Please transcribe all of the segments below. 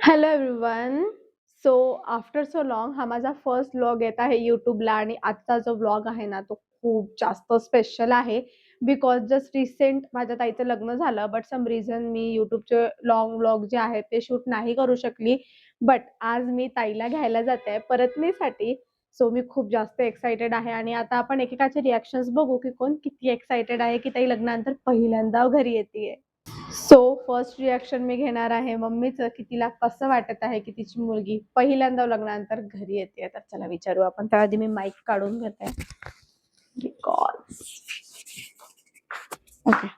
Hello everyone. So after so long हा माझा first vlog येत आहे यूट्यूबला आणि आजचा जो व्लॉग आहे ना तो खूप जास्त स्पेशल आहे. बिकॉज जस्ट रिसेंट माझ्या ताईचं लग्न झालं, बट सम रिझन मी यूट्यूबचे लॉंग व्लॉग जे आहे ते शूट नाही करू शकली. बट आज मी ताईला घ्यायला जाते परतणीसाठी. सो मी खूप जास्त एक्साइटेड आहे आणि आता आपण एकेकाचे रिॲक्शन्स बघू की कोण किती एक्साइटेड आहे की ताई लग्नानंतर पहिल्यांदा घरी येते. सो फर्स्ट रिॲक्शन मी घेणार आहे मम्मीचं की तिला कसं वाटत आहे की तिची मुलगी पहिल्यांदा लग्नानंतर घरी येते. तर चला विचारू आपण. त्याआधी मी माईक काढून घेते. ओके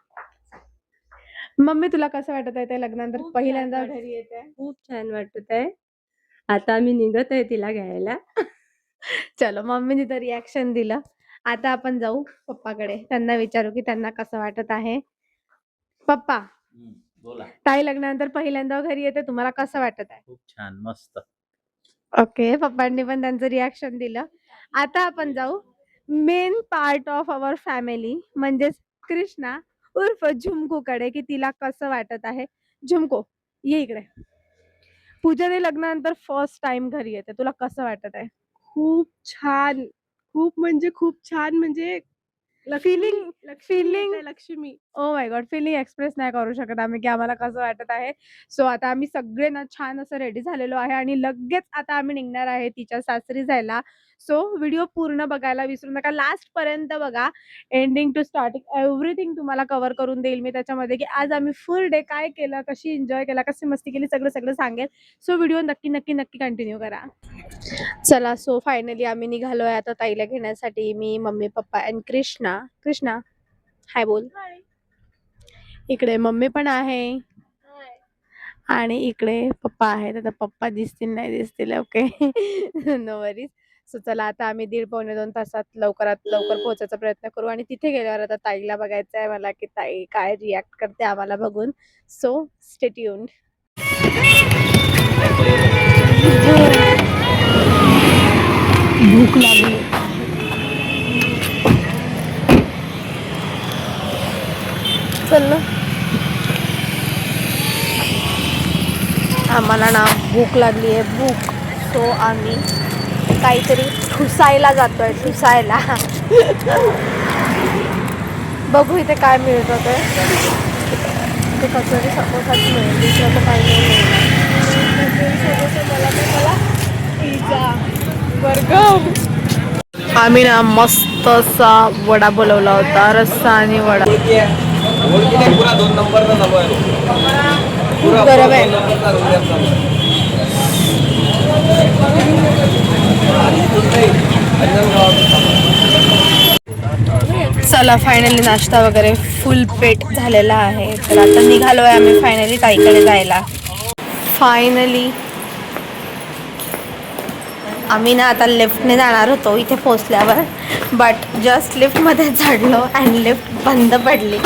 मम्मी, तुला कसं वाटत आहे ते लग्नानंतर पहिल्यांदा घरी येते? खूप छान वाटत आहे. आता मी निघत आहे तिला घ्यायला. चलो, मम्मीने तर रिॲक्शन दिलं. आता आपण जाऊ पप्पाकडे, त्यांना विचारू की त्यांना कसं वाटत आहे. पप्पा, बोला. ताई लग्नानंतर पहिल्यांदा घरी येते, तुम्हाला कसं वाटत आहे? खूप छान, मस्त. ओके, पप्पांनी पण त्यांचं रिॲक्शन दिलं. आता आपण जाऊ main part of our family म्हणजेच कृष्णा उर्फ झुमकू कडे की तिला कसं वाटत आहे. झुमको, ये इकडे. पूजाने लग्नानंतर फर्स्ट टाइम घरी येते, तुला कसं वाटत आहे? खूप छान, खूप म्हणजे खूप छान. म्हणजे feeling Lakshmi. Oh my God, feeling express नाही करू शकत आम्ही की आम्हाला कसं वाटत आहे. सो आता आम्ही सगळे ना छान असं रेडी झालेलो आहे आणि लगेच आता आम्ही निघणार आहे तिच्या सासरी जायला. सो व्हिडिओ पूर्ण बघायला विसरू नका, लास्ट पर्यंत बघा. एंडिंग टू स्टार्टिंग एव्हरीथिंग तुम्हाला कव्हर करून देईल मी त्याच्यामध्ये की आज आम्ही फुल डे काय केलं, कशी एन्जॉय केला, कशी मस्ती केली, सगळं सगळं सांगेल. सो व्हिडिओ नक्की नक्की नक्की कंटिन्यू करा. चला, सो फायनली आम्ही निघालोय आता ताईला घेण्यासाठी. मी, मम्मी, पप्पा अँड कृष्णा हाय बोल. इकडे मम्मी पण आहे आणि इकडे पप्पा आहेत. आता पप्पा दिसतील नाही दिसतील, ओके. No worries. सो चला, आता आम्ही 1.5-2 तासात लवकरात लवकर पोहोचायचा प्रयत्न करू आणि तिथे गेल्यावर आता ताईला बघायचं आहे मला की ताई काय रिॲक्ट करते आम्हाला बघून. So stay tuned. भूक लागली. चल ना, आम्हाला ना भूक लागली आहे, भूक. सो आम्ही काहीतरी ठुसायला जातोय, ठुसायला. बघू इथे काय मिळत होतं. ते कचोरी समोसाची मिळेल, दुसरं तर काही नाही मिळणार. Pizza, burger. आम्ही ना मस्त असा वडा बोलवला होता, रस्सा आणि वडा. खूप गरम आहे. चला, फायनली नाश्ता वगैरे फुल पेट झालेला आहे. तर आता निघालोय आम्ही फायनली ताईकडे जायला. फायनली आम्ही ना आता लिफ्टने जाणार होतो इथे पोचल्यावर, बट जस्ट लिफ्टमध्ये चढलो अँड लिफ्ट बंद पडली.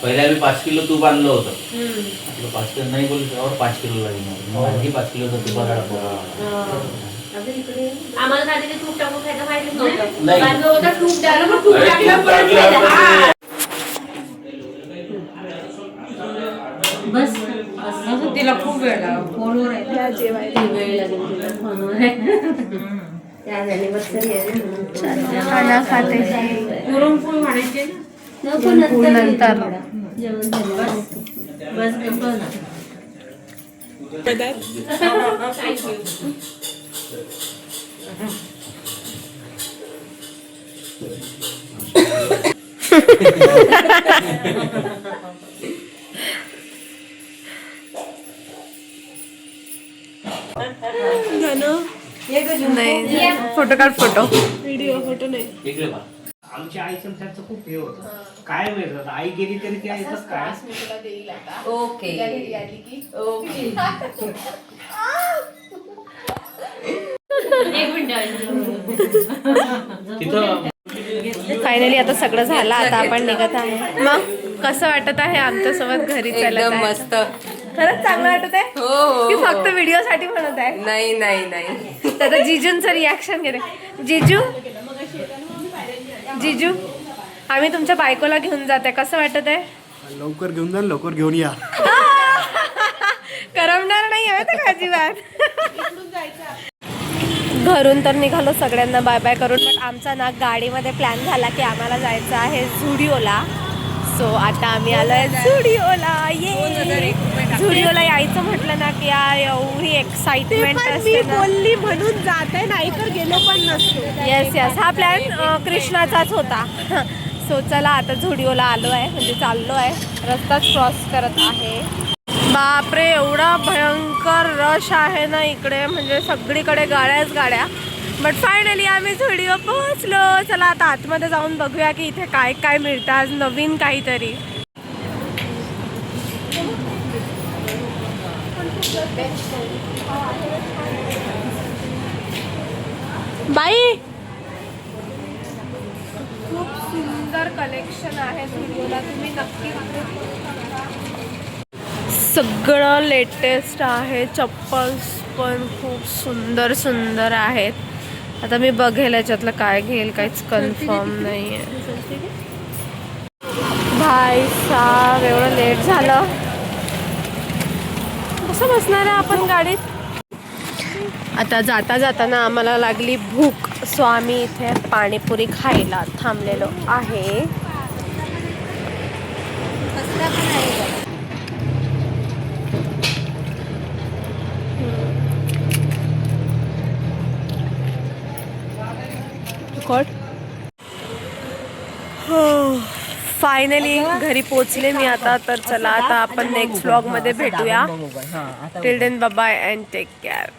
पहिल्या मी 5 किलो तूप आणलं होतं. 5 किलो नाही बोलू शकत, 5 किलो लागेल. आणखी 5 किलो तूप आम्हाला साधे ते तूप टाकून खायचं माहितीच नव्हतं. नाही. बांधलं होतं, तूप द्यायला मग तूप टाकलं परत खायचं. बस बस तिला खूप वेळ लागला फोनवर आहे, जेवायला वेळ लागेल तिला फोनवर आहे. त्या झाली बस खाना खाते पुरणपोळी म्हणायचे नंतर जेवण झालं बस गप्प ना. नाही, फोटो काढ, फोटो व्हिडिओ, फोटो नाही. इकडे बघ. आमच्या आईचं त्यांचं खूप हे होतं. काय माहिती आई गेली तरी ती आईचंच काय. Okay okay. तिथं फायनली आता सगळं झालं, आता आपण निघत आहे. मग कसं वाटत आहे आमच्यासोबत घरी चालत एकदम आहे? मस्त. खरंच चांगलं वाटत आहे हो की फक्त व्हिडिओ साठी म्हणत आहे? नाही नाही नाही. तर जिजूंचं रिॲक्शन घेते. जिजू जिजू आम्ही तुमच्या बायकोला घेऊन जाते, कसं वाटत आहे? लवकर घेऊन जा, लवकर घेऊन या. करमणार नाही आहे तर अजिबात. घरून तर निघालो सगळ्यांना बाय बाय करून, पण आमचा ना गाडीमध्ये प्लॅन झाला की आम्हाला जायचं आहे झुडिओला. सो आता आम्ही आलोय झुडिओला. ये झुडिओला यायचं म्हटलं ना की यार एवढी एक्साइटमेंट असते ना. बोलली म्हणून जाते, नाही तर गेलो पण नसतो. येस येस, हा प्लॅन कृष्णाचाच होता. सो चला आता झुडिओला आलो आहे, म्हणजे चाललो आहे, रस्ताच क्रॉस करत आहे. बापरे एवढा भयंकर रश आहे ना इकडे, म्हणजे सगळीकडे गाड्याच गाड्या. बट फायनली आम्ही झुडिओ पोहोचलो. चला आता आतमध्ये जाऊन बघूया की इथे काय काय मिळतं आज नवीन काहीतरी. बाई खूप सुंदर कलेक्शन आहे झुडिओला, तुम्ही नक्की सगळं लेटेस्ट आहे. चप्पल्स पण खूप सुंदर सुंदर आहेत. आता मी बघेल याच्यातलं काय घेईल, काहीच कन्फर्म नाही आहे. भाई साहेब एवढं लेट झालं, कसं बसणार आहे आपण गाडीत? आता जाता जाताना आम्हाला लागली भूक, सो आम्ही इथे पाणीपुरी खायला थांबलेलो आहे. फायनली घरी पोचले मी आता. तर चला आता आपण नेक्स्ट व्लॉग मध्ये भेटूया. Till then bye bye and take care.